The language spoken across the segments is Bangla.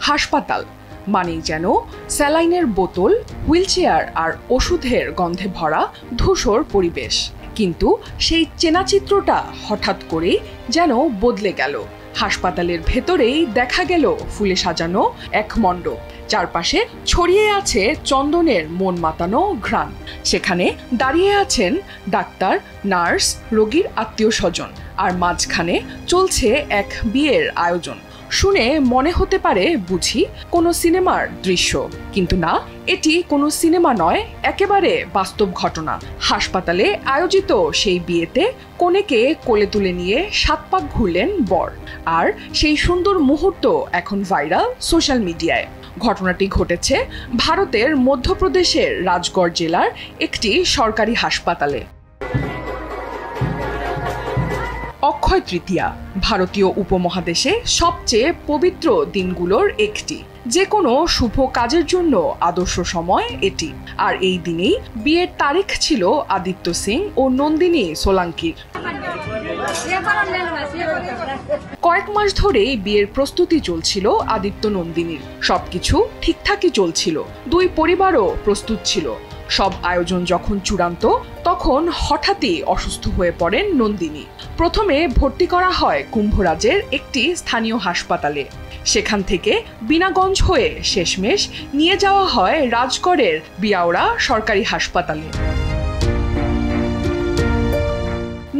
হাসপাতাল মানেই যেন স্যালাইনের বোতল, হুইলচেয়ার আর ওষুধের গন্ধে ভরা ধূসর পরিবেশ। কিন্তু সেই চেনা চিত্রটা হঠাৎ করেই যেন বদলে গেল। হাসপাতালের ভেতরেই দেখা গেল ফুলে সাজানো এক মণ্ডপ, চারপাশে ছড়িয়ে আছে চন্দনের মন মাতানো ঘ্রাণ। সেখানে দাঁড়িয়ে আছেন ডাক্তার, নার্স, রোগীর আত্মীয় স্বজন, আর মাঝখানে চলছে এক বিয়ের আয়োজন। শুনে মনে হতে পারে বুঝি কোনো সিনেমার দৃশ্য, কিন্তু না, এটি কোনো সিনেমা নয়, একেবারে বাস্তব ঘটনা। হাসপাতালে আয়োজিত সেই বিয়েতে কনেকে কোলে তুলে নিয়ে 7 পাক ঘুরলেন বর, আর সেই সুন্দর মুহূর্ত এখন ভাইরাল সোশ্যাল মিডিয়ায়। ঘটনাটি ঘটেছে ভারতের মধ্যপ্রদেশের রাজগড় জেলার একটি সরকারি হাসপাতালে। অক্ষয় তৃতীয়া ভারতীয় উপমহাদেশে সবচেয়ে পবিত্র দিনগুলোর একটি। যে কোনো শুভ কাজের জন্য আদর্শ সময় এটি। আর এই দিনেই বিয়ের তারিখ ছিল আদিত্য সিং ও নন্দিনী সোলাঙ্কির। কয়েক মাস ধরেই বিয়ের প্রস্তুতি চলছিল আদিত্য নন্দিনীর। সবকিছু ঠিকঠাকই চলছিল, দুই পরিবারও প্রস্তুত ছিল। সব আয়োজন যখন চূড়ান্ত, তখন হঠাৎই অসুস্থ হয়ে পড়েন নন্দিনী। প্রথমে ভর্তি করা হয় কুম্ভরাজের একটি স্থানীয় হাসপাতালে। সেখান থেকে বিনাগঞ্জ হয়ে শেষমেশ নিয়ে যাওয়া হয় রাজগড়ের বিয়াওড়া সরকারি হাসপাতালে।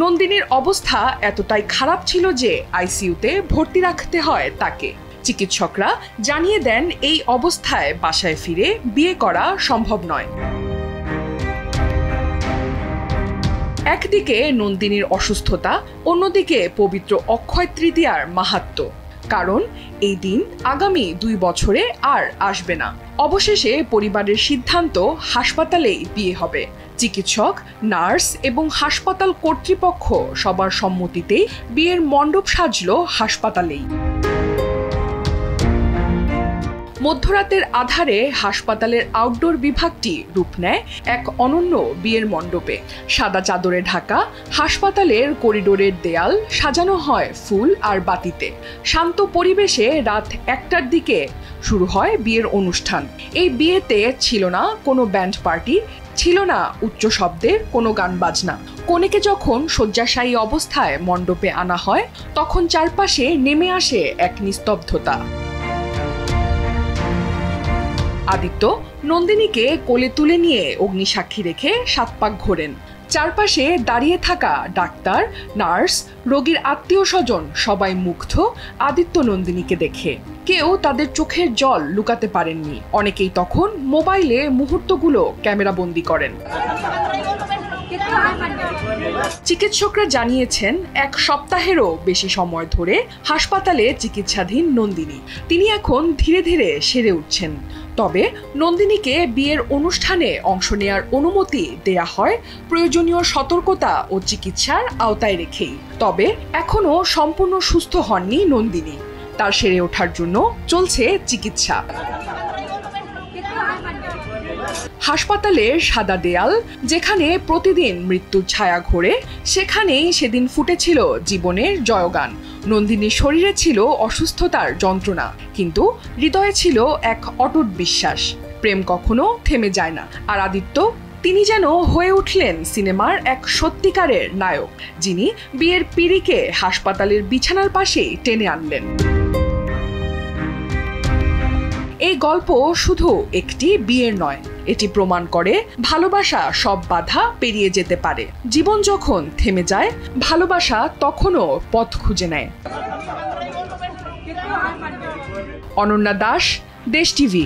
নন্দিনীর অবস্থা এতটাই খারাপ ছিল যে আইসিইউতে ভর্তি রাখতে হয় তাকে। চিকিৎসকরা জানিয়ে দেন এই অবস্থায় বাসায় ফিরে বিয়ে করা সম্ভব নয়। একদিকে নন্দিনীর অসুস্থতা, অন্যদিকে পবিত্র অক্ষয় তৃতীয়ার মাহাত্ম্য। কারণ এই দিন আগামী 2 বছরে আর আসবে না। অবশেষে পরিবারের সিদ্ধান্ত হাসপাতালেই বিয়ে হবে। চিকিৎসক, নার্স এবং হাসপাতাল কর্তৃপক্ষ সবার সম্মতিতেই বিয়ের মণ্ডপ সাজল হাসপাতালেই। মধ্যরাতের আধারে হাসপাতালের আউটডোর বিভাগটি রূপ নেয় এক অনন্য বিয়ের মণ্ডপে। সাদা চাদরে ঢাকা হাসপাতালের করিডোরের দেয়াল সাজানো হয় ফুল আর বাতিতে। শান্ত পরিবেশে রাত 1টার দিকে শুরু হয় বিয়ের অনুষ্ঠান। এই বিয়েতে ছিল না কোনো ব্যান্ড পার্টি, ছিল না উচ্চ শব্দের কোনো গান বাজনা। কনেকে যখন শয্যাশায়ী অবস্থায় মণ্ডপে আনা হয়, তখন চারপাশে নেমে আসে এক নিস্তব্ধতা। আদিত্য নন্দিনীকে কোলে তুলে নিয়ে অগ্নিসাক্ষী রেখে 7 পাক ঘোরেন। চারপাশে দাঁড়িয়ে থাকা ডাক্তার, নার্স, রোগীর আত্মীয় স্বজন সবাই মুগ্ধ আদিত্য নন্দিনীকে দেখে। কেউ তাদের চোখের জল লুকাতে পারেননি। অনেকেই তখন মোবাইলে মুহূর্তগুলো ক্যামেরাবন্দি করেন। চিকিৎসকরা জানিয়েছেন 1 সপ্তাহেরও বেশি সময় ধরে হাসপাতালে চিকিৎসাধীন নন্দিনী। তিনি এখন ধীরে ধীরে সেরে উঠছেন। তবে নন্দিনীকে বিয়ের অনুষ্ঠানে অংশ নেয়ার অনুমতি দেয়া হয় প্রয়োজনীয় সতর্কতা ও চিকিৎসার আওতায় রেখেই। তবে এখনো সম্পূর্ণ সুস্থ হননি নন্দিনী। তার সেরে ওঠার জন্য চলছে চিকিৎসা। হাসপাতালের সাদা দেয়াল যেখানে প্রতিদিন মৃত্যুর ছায়া ঘোরে, সেখানেই সেদিন ফুটেছিল জীবনের জয়গান। নন্দিনীর শরীরে ছিল অসুস্থতার যন্ত্রণা, কিন্তু হৃদয়ে ছিল এক অটুট বিশ্বাস। প্রেম কখনো থেমে যায় না। আর আদিত্য, তিনি যেন হয়ে উঠলেন সিনেমার এক সত্যিকারের নায়ক, যিনি বিয়ের পিঁড়িকে হাসপাতালের বিছানার পাশেই টেনে আনলেন। এই গল্প শুধু একটি বিয়ের নয়, এটি প্রমাণ করে ভালোবাসা সব বাধা পেরিয়ে যেতে পারে। জীবন যখন থেমে যায়, ভালোবাসা তখনও পথ খুঁজে নেয়। অনন্যা দাস, দেশ টিভি।